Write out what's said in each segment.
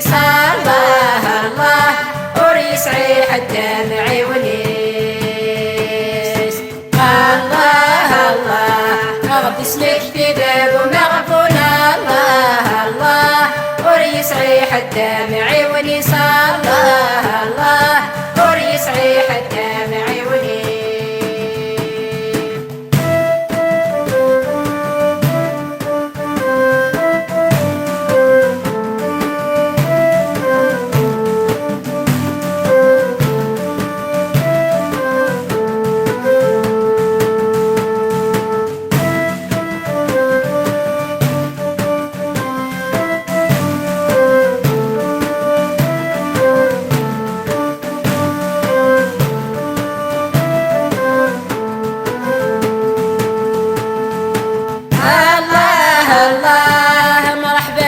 الله الله وريسعي حتى معيونيس الله الله أغطي سلك في باب ومغفول الله الله وريسعي حتى معيونيس الله الله وريسعي حتى معيونيس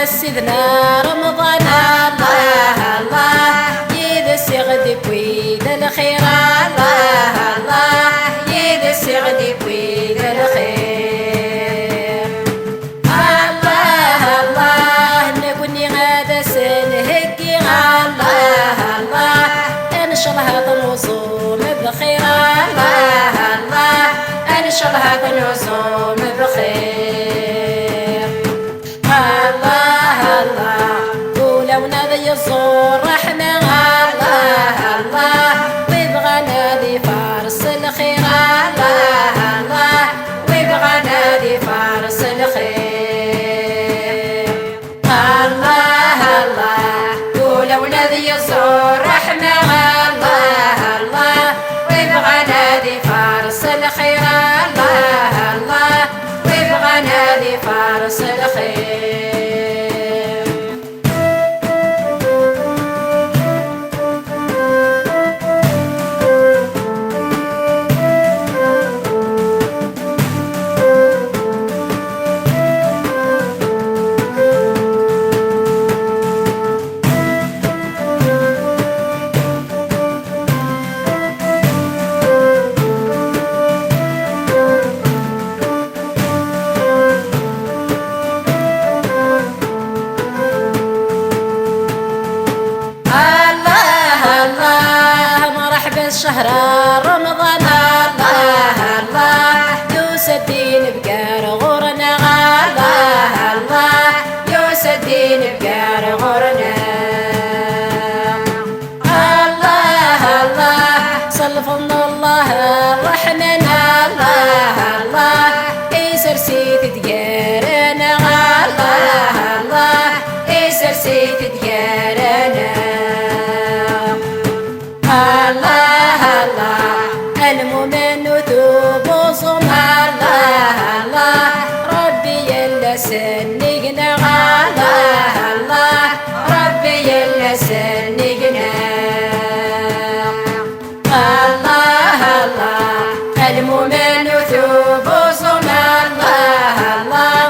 سيدنا رمضان الله الله يدسي غدي بويد الخير الله الله يدسي غدي بويد الخير الله الله نقولني غادا سنهكي الله الله ان شاء الله هذا الوصول بخير الله الله ان شاء الله هذا الوصول بخير الله ولو نادي الزور رحنا الله الله ويبغى نادي فارس الخير الله الله ويبغى نادي فارس الخير الله الله ولو نادي الزور رحنا الله الله ويبغى نادي فارس الخير الله الله ويبغى نادي فارس الخير شهر رمضان الله الله يوسدين بقار غورنا الله الله يوسدين بقار غورنا الله الله صلفنا الله الرحمن الله الله يسر سيت ديارنا الله الله يسر سيت ديارنا الله المؤمن ذوب صم الله الله ربي يلا سنقنا الله الله ربي يلا سنقنا الله الله المؤمن ذوب صم الله الله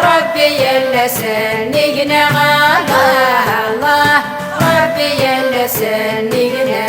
ربي يلا سنقنا الله الله ربي يلا سنقنا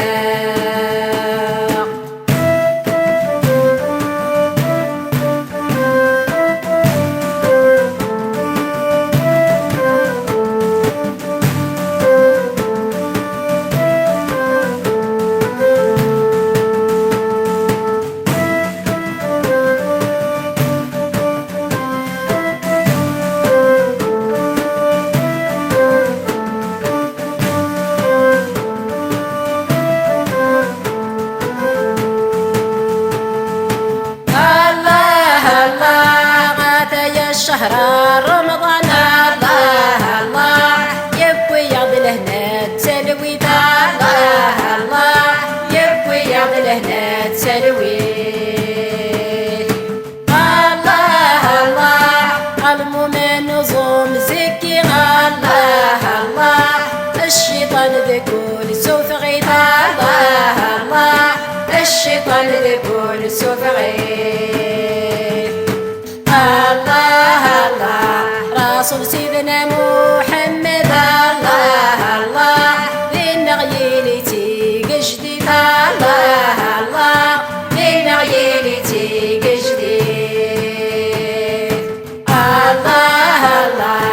شهر رمضان الله الله يبوي يعضي لهنا تسلويت الله الله يبوي يعضي لهنا تسلويت الله الله المؤمن نظم زكي الله الله الشيطان ذكول سوف غيث الله الله الشيطان ذكول سوف غيث الله الله رسول سيدنا محمد الله الله ذينا غيلتي جديد الله الله ذينا غيلتي جديد الله الله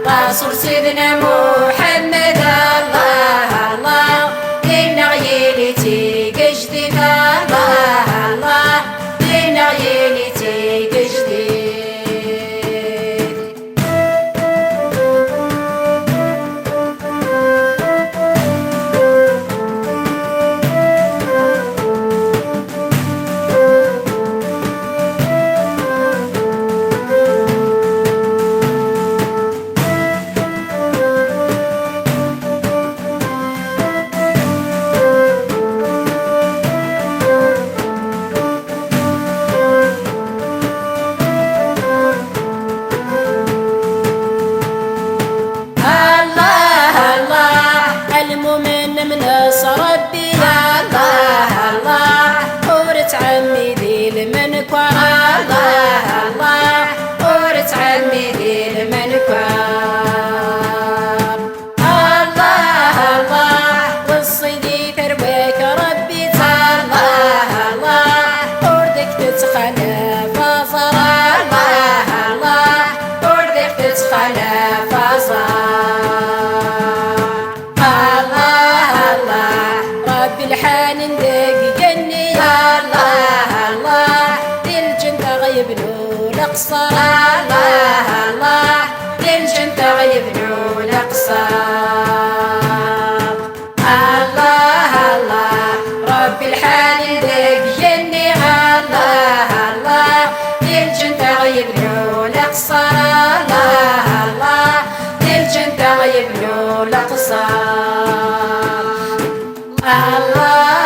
رسول سيدنا محمد الله القصر الله الله للجنة غيبنوا القصر الله الله ربي الحالي ذاك جني الله الله للجنة غيبنوا القصر الله الله للجنة غيبنوا القصر الله